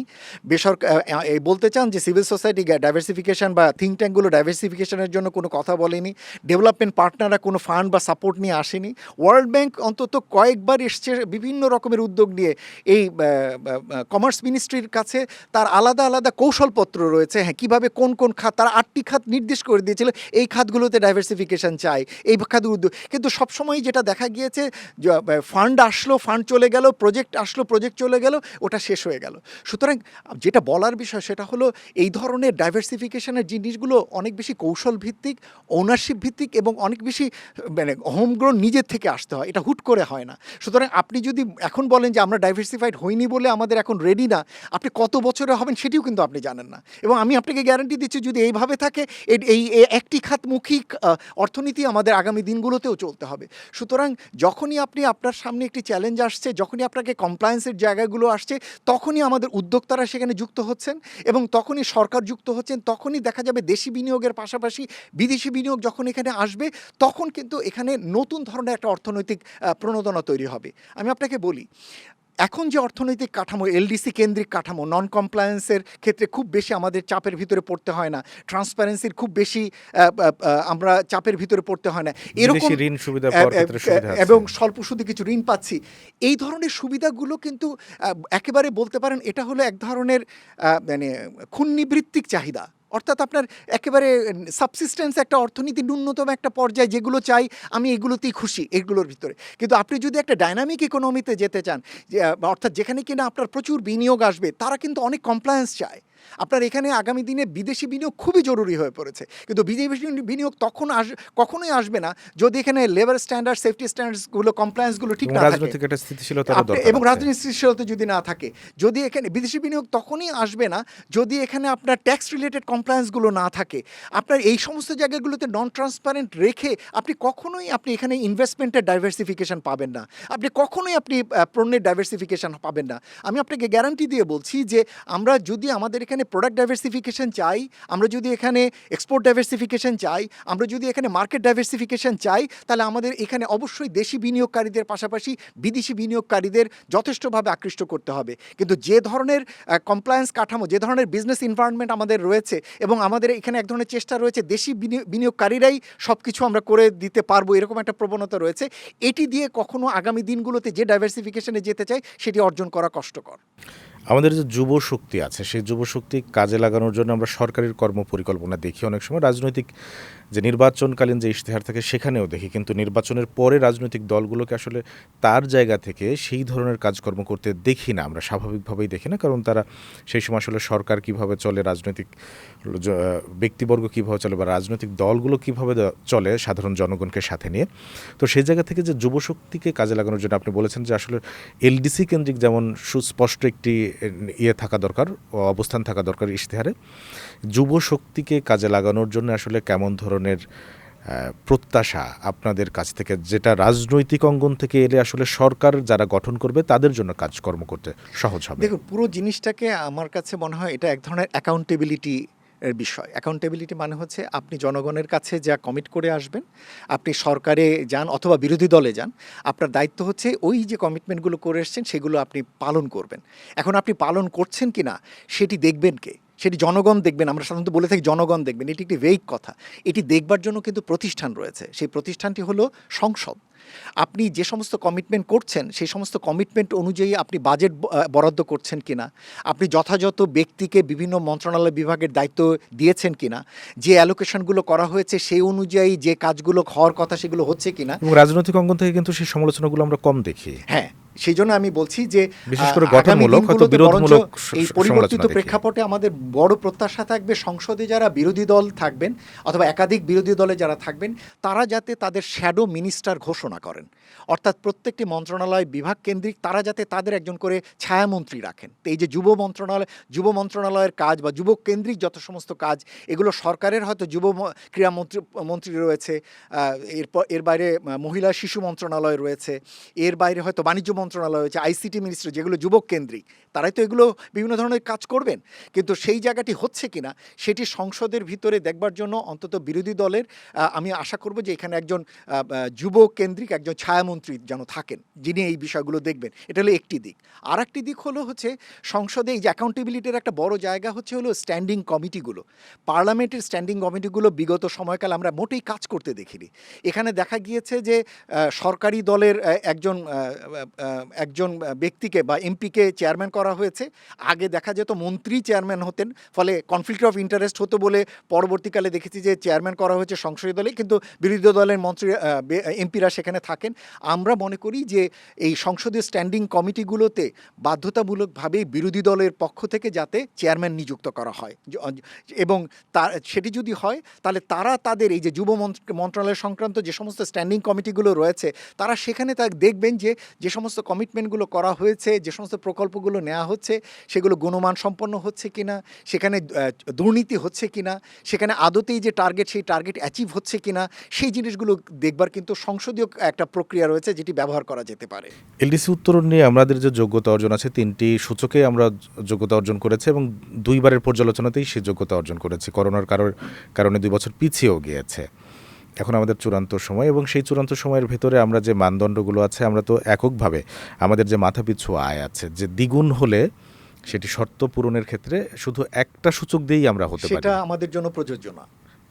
বলতে চান যে সিভিল সোসাইটি ডাইভার্সিফিকেশান বা থিঙ্ক ট্যাঙ্কগুলো ডাইভার্সিফিকেশানের জন্য কোনো কথা বলেনি? ডেভেলপমেন্ট পার্টনাররা কোনো ফান্ড বা সাপোর্ট নিয়ে আসেনি? ওয়ার্ল্ড ব্যাংক অন্তত কয়েকবার এসছে বিভিন্ন রকমের উদ্যোগ নিয়ে। এই কমার্স মিনিস্ট্রির কাছে তার আলাদা আলাদা কৌশলপত্র রয়েছে, হ্যাঁ, কীভাবে কোন কোন খাত, তারা 8টি খাত নির্দেশ করে দিয়েছিল এই খাতগুলোতে ডাইভার্সিফিকেশান চাই, এই খাতের উদ্যোগ। কিন্তু সবসময় যেটা দেখা গিয়েছে, ফান্ড আসলো, ফান্ড চলে গেল, প্রজেক্ট আসলো, প্রজেক্ট চলে গেল, ওটা শেষ হয়ে গেল। সুতরাং যেটা বলার বিষয় সেটা হলো এই ধরনের ডাইভার্সিফিকেশনের জিনিসগুলো অনেক বেশি কৌশল ভিত্তিক, ওনারশিপ ভিত্তিক এবং অনেক বেশি হোমগ্রোন নিজের থেকে আসতে হয়, এটা হুট করে হয় না। সুতরাং আপনি যদি এখন বলেন যে আমরা ডাইভার্সিফাইড হইনি বলে আমাদের এখন রেডি না, আপনি কত বছরে হবেন সেটিও কিন্তু আপনি জানেন না। এবং আমি আপনাকে গ্যারান্টি দিচ্ছি যদি এইভাবে থাকে এই একটি খাতমুখী অর্থনীতি আমাদের আগামী দিনগুলোতেও চলতে হবে। সুতরাং যখন যখনই আপনি আপনার সামনে একটি চ্যালেঞ্জ আসছে, যখনই আপনাকে কমপ্লায়েন্সের জায়গাগুলো আসছে, তখনই আমাদের উদ্যোক্তারা সেখানে যুক্ত হচ্ছেন এবং তখনই সরকার যুক্ত হচ্ছেন, তখনই দেখা যাবে দেশি বিনিয়োগের পাশাপাশি বিদেশি বিনিয়োগ যখন এখানে আসবে, তখন কিন্তু এখানে নতুন ধরনের একটা অর্থনৈতিক প্রণোদনা তৈরি হবে। আমি আপনাকে বলি, এখন যে অর্থনৈতিক কাঠামো, এলডিসি কেন্দ্রিক কাঠামো, নন কমপ্লায়েন্সের ক্ষেত্রে খুব বেশি আমাদের চাপের ভিতরে পড়তে হয় না, ট্রান্সপারেন্সির খুব বেশি আমরা চাপের ভিতরে পড়তে হয় না, এরকম বিদেশি ঋণ সুবিধা পাওয়ার ক্ষেত্রে সুবিধা আছে। এবং স্বল্প সুদে কিছু ঋণ পাচ্ছি, এই ধরনের সুবিধাগুলো কিন্তু একেবারে বলতে পারেন এটা হলো এক ধরনের মানে ক্ষুণ্ণিবৃত্তিক চাহিদা। অর্থাৎ আপনার একেবারে সাবসিস্টেন্স একটা অর্থনীতি ন্যূনতম একটা পর্যায়ে যেগুলো চাই আমি এগুলোতেই খুশি এগুলোর ভিতরে। কিন্তু আপনি যদি একটা ডাইনামিক ইকোনমিতে যেতে চান, যে অর্থাৎ যেখানে কিনা আপনার প্রচুর বিনিয়োগ আসবে, তারা কিন্তু অনেক কমপ্লায়েন্স চায়। আপনার এখানে আগামী দিনে বিদেশি বিনিয়োগ খুবই জরুরি হয়ে পড়েছে, কিন্তু বিদেশি বিনিয়োগ তখন কখনোই আসবে না যদি এখানে লেবার স্ট্যান্ডার্ড, সেফটি স্ট্যান্ডার্ডসগুলো, কমপ্লায়েন্সগুলো ঠিক না থাকে রাজনৈতিক একটা স্থিতিশীলতার দরকার এবং আছে। রাজনৈতিক স্থিতিশীলতা যদি না থাকে। যদি এখানে বিদেশি বিনিয়োগ তখনই আসবে না যদি এখানে আপনার ট্যাক্স রিলেটেড কমপ্লায়েন্সগুলো না থাকে। আপনার এই সমস্ত জায়গাগুলোতে নন ট্রান্সপারেন্ট রেখে আপনি কখনোই আপনি এখানে ইনভেস্টমেন্টের ডাইভার্সিফিকেশন পাবেন না, আপনি কখনোই আপনি পণ্যের ডাইভার্সিফিকেশন পাবেন না। আমি আপনাকে গ্যারান্টি দিয়ে বলছি যে আমরা যদি আমাদের এখানে প্রোডাক্ট ডাইভার্সিফিকেশন চাই, আমরা যদি এখানে এক্সপোর্ট ডাইভার্সিফিকেশন চাই, আমরা যদি এখানে মার্কেট ডাইভার্সিফিকেশন চাই, তাহলে আমাদের এখানে অবশ্যই দেশি বিনিয়োগকারীদের পাশাপাশি বিদেশি বিনিয়োগকারীদের যথেষ্টভাবে আকৃষ্ট করতে হবে। কিন্তু যে ধরনের কমপ্লায়েন্স কাঠামো, যে ধরনের বিজনেস এনভায়রনমেন্ট আমাদের রয়েছে, এবং আমাদের এখানে এক ধরনের চেষ্টা রয়েছে দেশি বিনিয়োগকারীরাই সব কিছু আমরা করে দিতে পারবো, এরকম একটা প্রবণতা রয়েছে, এটি দিয়ে কখনো আগামী দিনগুলোতে যে ডাইভার্সিফিকেশনে যেতে চাই সেটি অর্জন করা কষ্টকর। আমাদের যে যুব শক্তি আছে, সেই যুব শক্তি কাজে লাগানোর জন্য আমরা সরকারের কর্মপরিকল্পনা দেখি, অনেক সময় রাজনৈতিক যে নির্বাচনকালীন যে ইশতেহার থাকে সেখানেও দেখি, কিন্তু নির্বাচনের পরে রাজনৈতিক দলগুলোকে আসলে তার জায়গা থেকে সেই ধরনের কাজকর্ম করতে দেখি না, আমরা স্বাভাবিকভাবেই দেখি না, কারণ তারা সেই সময় আসলে সরকার কিভাবে চলে, রাজনৈতিক ব্যক্তিবর্গ কীভাবে চলে বা রাজনৈতিক দলগুলো কীভাবে চলে সাধারণ জনগণকে সাথে নিয়ে। তো সেই জায়গা থেকে যে যুবশক্তিকে কাজে লাগানোর জন্য আপনি বলেছেন যে আসলে এলডিসি কেন্দ্রিক যেমন সুস্পষ্ট একটি থাকা দরকার, অবস্থান থাকা দরকার ইশতেহারে, যুব শক্তিকে কাজে লাগানোর জন্য আসলে কেমন ধরনের প্রত্যাশা আপনাদের কাছ থেকে, যেটা রাজনৈতিক অঙ্গন থেকে এলে আসলে সরকার যারা গঠন করবে তাদের জন্য কাজকর্ম করতে সহজ হবে? দেখুন, পুরো জিনিসটাকে আমার কাছে মনে হয় এটা এক ধরনের অ্যাকাউন্টেবিলিটি এর বিষয়। অ্যাকাউন্টেবিলিটি মানে হচ্ছে আপনি জনগণের কাছে যা কমিট করে আসবেন, আপনি সরকারে যান অথবা বিরোধী দলে যান, আপনার দায়িত্ব হচ্ছে ওই যে কমিটমেন্টগুলো করে এসছেন সেগুলো আপনি পালন করবেন। এখন আপনি পালন করছেন কি না সেটি দেখবেন কে? সেটি জনগণ দেখবেন। আমরা সাধারণত বলে থাকি জনগণ দেখবেন, এটি একটি ভেগ কথা। এটি দেখবার জন্য কিন্তু প্রতিষ্ঠান রয়েছে, সেই প্রতিষ্ঠানটি হলো সংসদ। আপনি যে সমস্ত কমিটমেন্ট করছেন সেই সমস্ত কমিটমেন্ট অনুযায়ী আপনি বাজেট বরাদ্দ করছেন কিনা, আপনি যথাযথ ব্যক্তিকে বিভিন্ন মন্ত্রণালয় বিভাগের দায়িত্ব দিয়েছেন কিনা, যে অ্যালোকেশনগুলো করা হয়েছে সেই অনুযায়ী যে কাজগুলো হওয়ার কথা সেগুলো হচ্ছে কিনা। এবং রাজনৈতিক অঙ্গন থেকে কিন্তু সেই সমালোচনাগুলো আমরা কম দেখি। হ্যাঁ, সেই জন্য আমি বলছি যে বিশেষ করে গঠনমূলক, হয়তো বিরোধমূলক এই পরিবর্তিত প্রেক্ষাপটে আমাদের বড় প্রত্যাশা থাকবে সংসদে যারা বিরোধী দল থাকবেন অথবা একাধিক বিরোধী দলে যারা থাকবেন, তারা যাতে তাদের শ্যাডো মিনিস্টার ঘোষণা করেন। অর্থাৎ প্রত্যেকটি মন্ত্রণালয় বিভাগ কেন্দ্রিক তারা যাতে তাদের একজন করে ছায়ামন্ত্রী রাখেন। তো এই যে যুব মন্ত্রণালয়ের কাজ বা যুব কেন্দ্রিক যত সমস্ত কাজ, এগুলো সরকারের হয়তো ক্রীড়া মন্ত্রী রয়েছে, এর বাইরে মহিলা শিশু মন্ত্রণালয় রয়েছে, এর বাইরে হয়তো বাণিজ্য মন্ত্রণালয় রয়েছে, আইসিটি মিনিস্ট্রি, যেগুলো যুবক কেন্দ্রিক, তারাই তো এগুলো বিভিন্ন ধরনের কাজ করবেন। কিন্তু সেই জায়গাটি হচ্ছে কিনা সেটি সংসদের ভিতরে দেখবার জন্য অন্তত বিরোধী দলের আমি আশা করব যে এখানে একজন যুব কেন্দ্রিক একজন ছায়ামন্ত্রী যেন থাকেন, যিনি এই বিষয়গুলো দেখবেন। এটা হলো একটি দিক। আর একটি দিক হচ্ছে সংসদে এই যে অ্যাকাউন্টেবিলিটির একটা বড় জায়গা হলো স্ট্যান্ডিং কমিটিগুলো। পার্লামেন্টের স্ট্যান্ডিং কমিটিগুলো বিগত সময়কাল আমরা মোটেই কাজ করতে দেখিনি। এখানে দেখা গিয়েছে যে সরকারি দলের একজন ব্যক্তিকে বা এমপিকে চেয়ারম্যান করা হয়েছে। আগে দেখা যেত মন্ত্রী চেয়ারম্যান হতেন, ফলে কনফ্লিক্ট অফ ইন্টারেস্ট হতো বলে পরবর্তীকালে দেখেছি যে চেয়ারম্যান করা হয়েছে সংসদীয় দলে, কিন্তু বিরোধী দলের মন্ত্রী এমপিরা সেখানে থাকেন। আমরা মনে করি যে এই সংসদীয় স্ট্যান্ডিং কমিটিগুলোতে বাধ্যতামূলকভাবেই বিরোধী দলের পক্ষ থেকে যাতে চেয়ারম্যান নিযুক্ত করা হয়, এবং সেটি যদি হয় তাহলে তারা তাদের এই যে যুব মন্ত্রণালয় সংক্রান্ত যে সমস্ত স্ট্যান্ডিং কমিটিগুলো রয়েছে তারা সেখানে দেখবেন যে সমস্ত কমিটমেন্টগুলো করা হয়েছে, যে সমস্ত প্রকল্পগুলো নেওয়া হচ্ছে সেগুলো গুণমান সম্পন্ন হচ্ছে কিনা, সেখানে দুর্নীতি হচ্ছে কিনা, সেখানে আদতেই যে টার্গেট সেই টার্গেট অ্যাচিভ হচ্ছে কিনা, সেই জিনিসগুলো দেখবার কিন্তু সংসদীয় একটা প্রক্রিয়া রয়েছে যেটি ব্যবহার করা যেতে পারে। এলডিসি উত্তরণ নিয়ে আমাদের যে যোগ্যতা অর্জন আছে 3টি সূচকে আমরা যোগ্যতা অর্জন করেছি এবং 2বারের পর্যালোচনাতেই সেই যোগ্যতা অর্জন করেছি। করোনার কারণে 2 বছর পিছিয়েও গিয়েছে। এখন আমাদের চূড়ান্ত সময়, এবং সেই চূড়ান্ত সময়ের ভেতরে আমরা যে মানদণ্ডগুলো আছে, আমরা তো এককভাবে আমাদের যে মাথাপিছু আয় আছে যে দ্বিগুণ হলে সেটি শর্ত পূরণের ক্ষেত্রে শুধু একটা সূচক দিয়েই আমরা হতে পারি। সেটা আমাদের জন্য প্রযোজ্য না।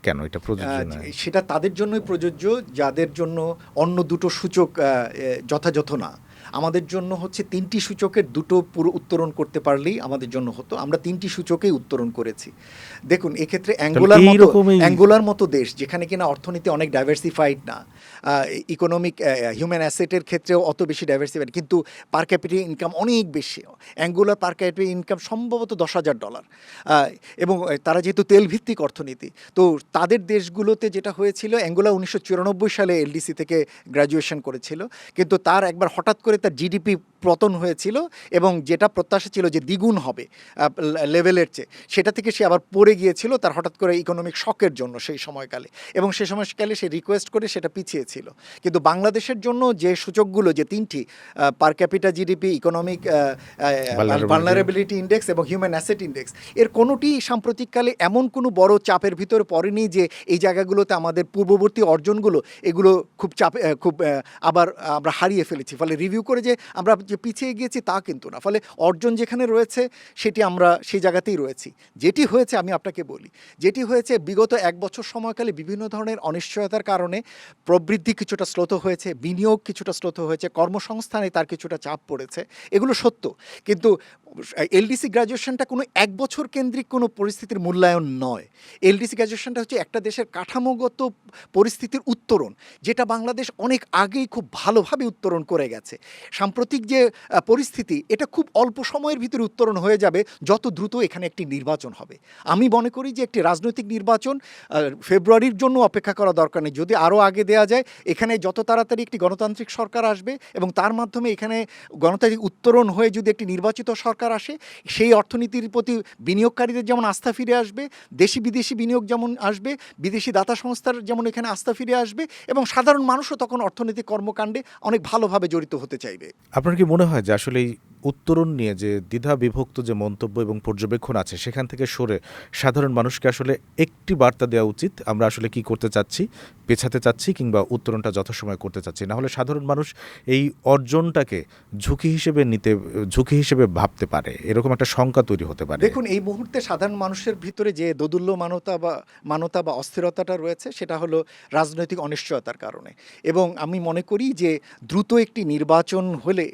কেন এটা প্রযোজ্য নয়? সেটা তাদের জন্যই প্রযোজ্য যাদের জন্য অন্য দুটো সূচক যথাযথ না। আমাদের জন্য হচ্ছে 3টি সূচকের 2টো পুরো উত্তরণ করতে পারলেই আমাদের জন্য হতো। আমরা 3টি সূচকেই উত্তরণ করেছি। দেখুন, এক্ষেত্রে অ্যাঙ্গোলার মতো দেশ যেখানে কিনা অর্থনীতি অনেক ডাইভার্সিফাইড না, ইকোনমিক হিউম্যান অ্যাসেটের ক্ষেত্রেও অত বেশি ডাইভার্সিফাইড, কিন্তু পার ক্যাপিটাল ইনকাম অনেক বেশি। অ্যাঙ্গোলার পার ক্যাপিটাল ইনকাম সম্ভবত $10,000, এবং তারা যেহেতু তেলভিত্তিক অর্থনীতি, তো তাদের দেশগুলোতে যেটা হয়েছিল, অ্যাঙ্গোলা 1994 সালে এলডিসি থেকে গ্র্যাজুয়েশন করেছিল, কিন্তু তার একবার হঠাৎ করে তার জিডিপি পতন হয়েছিল এবং যেটা প্রত্যাশা ছিল যে দ্বিগুণ হবে লেভেলের চেয়ে, সেটা থেকে সে আবার পড়ে গিয়েছিল তার হঠাৎ করে ইকোনমিক শকের জন্য সেই সময়কালে, এবং সেই সময়কালে সে রিকোয়েস্ট করে সেটা পিছিয়েছিল। কিন্তু বাংলাদেশের জন্য যে সূচকগুলো, যে 3টি পার capital GDP, economic vulnerability index এবং হিউম্যান অ্যাসেট ইন্ডেক্স, এর কোনোটি সাম্প্রতিককালে এমন কোনো বড় চাপের ভিতরে পড়েনি যে এই জায়গাগুলোতে আমাদের পূর্ববর্তী অর্জনগুলো এগুলো খুব আবার আমরা হারিয়ে ফেলেছি। ফলে রিভিউ করে যে আমরা যে পিছিয়ে গিয়েছি তা কিন্তু না, ফলে অর্জন যেখানে রয়েছে সেটি আমরা সেই জায়গাতেই রয়েছি। যেটি হয়েছে, আমি আপনাকে বলি, যেটি হয়েছে বিগত 1 বছর সময়কালে বিভিন্ন ধরনের অনিশ্চয়তার কারণে প্রবৃদ্ধি কিছুটা শ্লথ হয়েছে, বিনিয়োগ কিছুটা শ্লথ হয়েছে, কর্মসংস্থানে তার কিছুটা চাপ পড়েছে, এগুলো সত্য। কিন্তু এলডিসি গ্র্যাজুয়েশনটা কোনো 1 বছর কেন্দ্রিক কোনো পরিস্থিতির মূল্যায়ন নয়। এলডিসি গ্র্যাজুয়েশনটা হচ্ছে একটা দেশের কাঠামোগত পরিস্থিতির উত্তরণ, যেটা বাংলাদেশ অনেক আগেই খুব ভালোভাবে উত্তরণ করে গেছে। সাম্প্রতিক যে পরিস্থিতি, এটা খুব অল্প সময়ের ভিতরে উত্তরণ হয়ে যাবে যত দ্রুত এখানে একটি নির্বাচন হবে। আমি মনে করি যে একটি রাজনৈতিক নির্বাচন ফেব্রুয়ারির জন্য অপেক্ষা করা দরকার নেই, যদি আরও আগে দেওয়া যায়। এখানে যত তাড়াতাড়ি একটি গণতান্ত্রিক সরকার আসবে এবং তার মাধ্যমে এখানে গণতান্ত্রিক উত্তরণ হয়ে যদি একটি নির্বাচিত সরকার আসে, সেই অর্থনীতির প্রতি বিনিয়োগকারীদের যেমন আস্থা ফিরে আসবে, দেশি বিদেশি বিনিয়োগ যেমন আসবে, বিদেশি দাতা সংস্থার যেমন এখানে আস্থা ফিরে আসবে, এবং সাধারণ মানুষও তখন অর্থনৈতিক কর্মকাণ্ডে অনেক ভালোভাবে জড়িত হতে চাইবে। আপনার কি মনে হয় যে আসলে এই উত্তরণ নিয়ে যে দ্বিধা বিভক্ত যে মন্তব্য এবং পর্যবেক্ষণ আছে, সেখান থেকে সরে সাধারণ মানুষকে আসলে একটি বার্তা দেওয়া উচিত, আমরা আসলে কি করতে চাচ্ছি, পেছাতে চাচ্ছি কিংবা উত্তরণটা যথাসময়ে করতে চাচ্ছি? না হলে সাধারণ মানুষ এই অর্জনটাকে ঝুঁকি হিসেবে ভাবতে পারে, এরকম একটা শঙ্কা তৈরি হতে পারে। দেখুন, এই মুহূর্তে সাধারণ মানুষের ভিতরে যে দোদুল্য মানতা বা অস্থিরতাটা রয়েছে, সেটা হলো রাজনৈতিক অনিশ্চয়তার কারণে। এবং আমি মনে করি যে দ্রুত একটি নির্বাচন হলে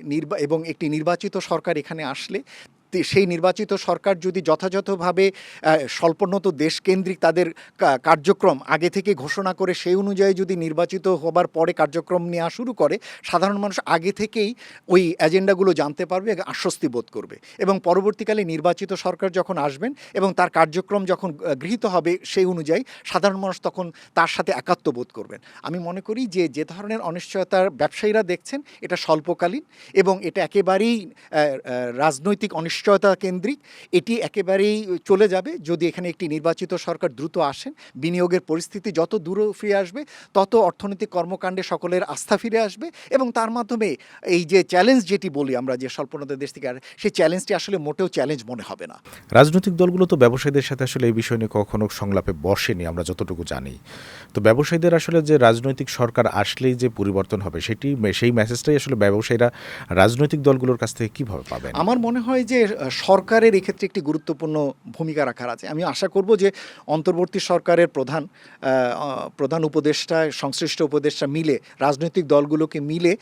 এবং একটি নির্বাচিত সরকার এখানে আসলে, সেই নির্বাচিত সরকার যদি যথাযথভাবে স্বল্পোন্নত দেশকেন্দ্রিক তাদের কার্যক্রম আগে থেকে ঘোষণা করে সেই অনুযায়ী যদি নির্বাচিত হবার পরে কার্যক্রম নেওয়া শুরু করে, সাধারণ মানুষ আগে থেকেই ওই এজেন্ডাগুলো জানতে পারবে এবং আশ্বস্তি বোধ করবে, এবং পরবর্তীকালে নির্বাচিত সরকার যখন আসবেন এবং তার কার্যক্রম যখন গৃহীত হবে সেই অনুযায়ী সাধারণ মানুষ তখন তার সাথে একাত্ম বোধ করবেন। আমি মনে করি যে ধরনের অনিশ্চয়তার ব্যবসায়ীরা দেখছেন, এটা স্বল্পকালীন এবং এটা একেবারেই রাজনৈতিক অনিশ্চয়তা কেন্দ্রিক। এটি একেবারেই চলে যাবে যদি এখানে একটি নির্বাচিত সরকার দ্রুত আসেন। বিনিয়োগের পরিস্থিতি যত দূরে ফিরে আসবে, তত অর্থনৈতিক কর্মকাণ্ডে সকলের আস্থা ফিরে আসবে, এবং তার মাধ্যমে এই যে চ্যালেঞ্জ যেটি বলি আমরা, যে স্বল্পোন্নত দেশ থেকে, সেই চ্যালেঞ্জটি আসলে মোটেও চ্যালেঞ্জ মনে হবে না। রাজনৈতিক দলগুলো তো ব্যবসায়ীদের সাথে আসলে এই বিষয় নিয়ে কখনো সংলাপে বসেনি, আমরা যতটুকু জানি। তো ব্যবসায়ীদের আসলে যে রাজনৈতিক সরকার আসলেই যে পরিবর্তন হবে, সেই মেসেজটাই আসলে ব্যবসায়ীরা রাজনৈতিক দলগুলোর কাছ থেকে কীভাবে পাবেন? আমার মনে হয় যে সরকারের এক্ষেত্রে একটি গুরুত্বপূর্ণ ভূমিকা রাখার আছে। আমি আশা করব যে অন্তর্বর্তী সরকারের প্রধান উপদেষ্টা, সংশ্লিষ্ট উপদেষ্টা মিলে, রাজনৈতিক দলগুলোকে মিলে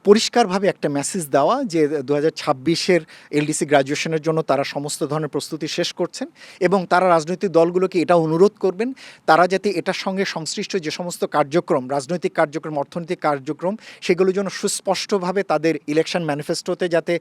পরিষ্কারভাবে একটা মেসেজ দেওয়া যে 2026-এর এলডিসি গ্র্যাজুয়েশনের জন্য তারা সমস্ত ধরনের প্রস্তুতি শেষ করছেন, এবং তারা রাজনৈতিক দলগুলোকে এটা অনুরোধ করবেন তারা যাতে এটার সঙ্গে সংশ্লিষ্ট যে সমস্ত কার্যক্রম, রাজনৈতিক কার্যক্রম, অর্থনৈতিক কার্যক্রম, সেগুলো যেন সুস্পষ্টভাবে তাদের ইলেকশন ম্যানিফেস্টোতে যাতে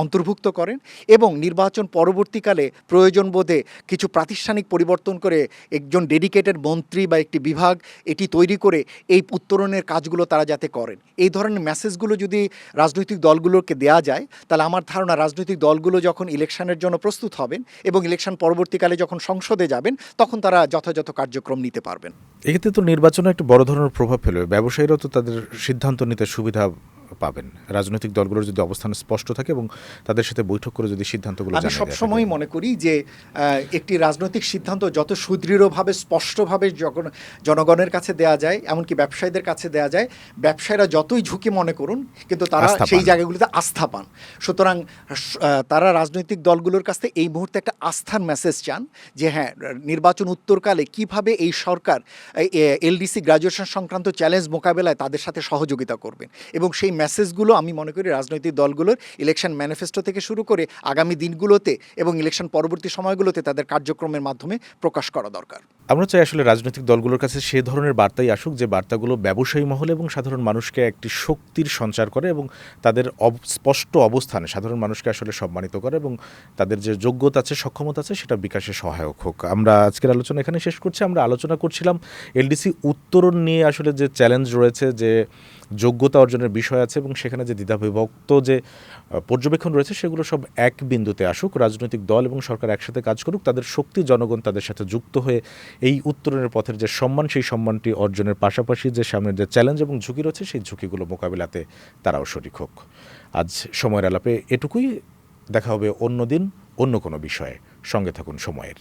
অন্তর্ভুক্ত করেন, এবং নির্বাচন পরবর্তীকালে প্রয়োজন বোধে কিছু প্রাতিষ্ঠানিক পরিবর্তন করে একজন ডেডিকেটেড মন্ত্রী বা একটি বিভাগ এটি তৈরি করে এই উত্তরণের কাজগুলো তারা যাতে করেন, এই ধরনের মেসেজগুলো যদি রাজনৈতিক দলগুলোকে দেয়া যায়, তাহলে আমার ধারণা রাজনৈতিক দলগুলো যখন ইলেকশনের জন্য প্রস্তুত হবেন এবং ইলেকশন পরবর্তীকালে যখন সংসদে যাবেন, তখন তারা যথাযথ কার্যক্রম নিতে পারবেন। এক্ষেত্রে তো নির্বাচনে একটা বড় ধরনের প্রভাব ফেলবে, ব্যবসায়ীরাও তো তাদের সিদ্ধান্ত নিতে সুবিধা পাবেন রাজনৈতিক দলগুলোর যদি অবস্থান স্পষ্ট থাকে এবং তাদের সাথে বৈঠক করে যদি সিদ্ধান্তগুলো আমি সবসময় মনে করি যে একটি রাজনৈতিক সিদ্ধান্ত যত সুদৃঢ়ভাবে স্পষ্টভাবে জনগণের কাছে দেয়া যায়, এমনকি ব্যবসায়ীদের কাছে দেয়া যায়, ব্যবসায়ীরা যতই ঝুঁকি মনে করুন কিন্তু তারা সেই জায়গাগুলিতে আস্থা পান। সুতরাং তারা রাজনৈতিক দলগুলোর কাছে এই মুহূর্তে একটা আস্থার মেসেজ চান যে হ্যাঁ, নির্বাচন উত্তরকালে কিভাবে এই সরকার এলডিসি গ্র্যাজুয়েশন সংক্রান্ত চ্যালেঞ্জ মোকাবেলায় তাদের সাথে সহযোগিতা করবেন, এবং সেই মেসেজগুলো আমি মনে করি রাজনৈতিক দলগুলোর ইলেকশন ম্যানিফেস্টো থেকে শুরু করে আগামী দিনগুলোতে এবং ইলেকশন পরবর্তী সময়গুলোতে তাদের কার্যক্রমের মাধ্যমে প্রকাশ করা দরকার। আমরা চাই আসলে রাজনৈতিক দলগুলোর কাছে সে ধরনের বার্তাই আসুক যে বার্তাগুলো ব্যবসায়ী মহল এবং সাধারণ মানুষকে একটি শক্তির সঞ্চার করে এবং তাদের স্পষ্ট অবস্থানে সাধারণ মানুষকে আসলে সম্মানিত করে এবং তাদের যে যোগ্যতা আছে, সক্ষমতা আছে, সেটা বিকাশে সহায়ক হোক। আমরা আজকের আলোচনা এখানে শেষ করছি। আমরা আলোচনা করছিলাম এলডিসি উত্তরণ নিয়ে আসলে যে চ্যালেঞ্জ রয়েছে, যে যোগ্যতা অর্জনের বিষয় আছে এবং সেখানে যে দ্বিধাবিভক্ত যে পর্যবেক্ষণ রয়েছে, সেগুলো সব এক বিন্দুতে আসুক। রাজনৈতিক দল এবং সরকার একসাথে কাজ করুক, তাদের শক্তি জনগণ তাদের সাথে যুক্ত হয়ে এই উত্তরণের পথের যে সম্মান, সেই সম্মানটি অর্জনের পাশাপাশি যে সামনের যে চ্যালেঞ্জ এবং ঝুঁকি রয়েছে, সেই ঝুঁকিগুলো মোকাবিলাতে তারাও শরিক হোক। আজ সময়ের আলাপে এটুকুই। দেখা হবে অন্য দিন অন্য কোনো বিষয়ে। সঙ্গে থাকুন সময়ের।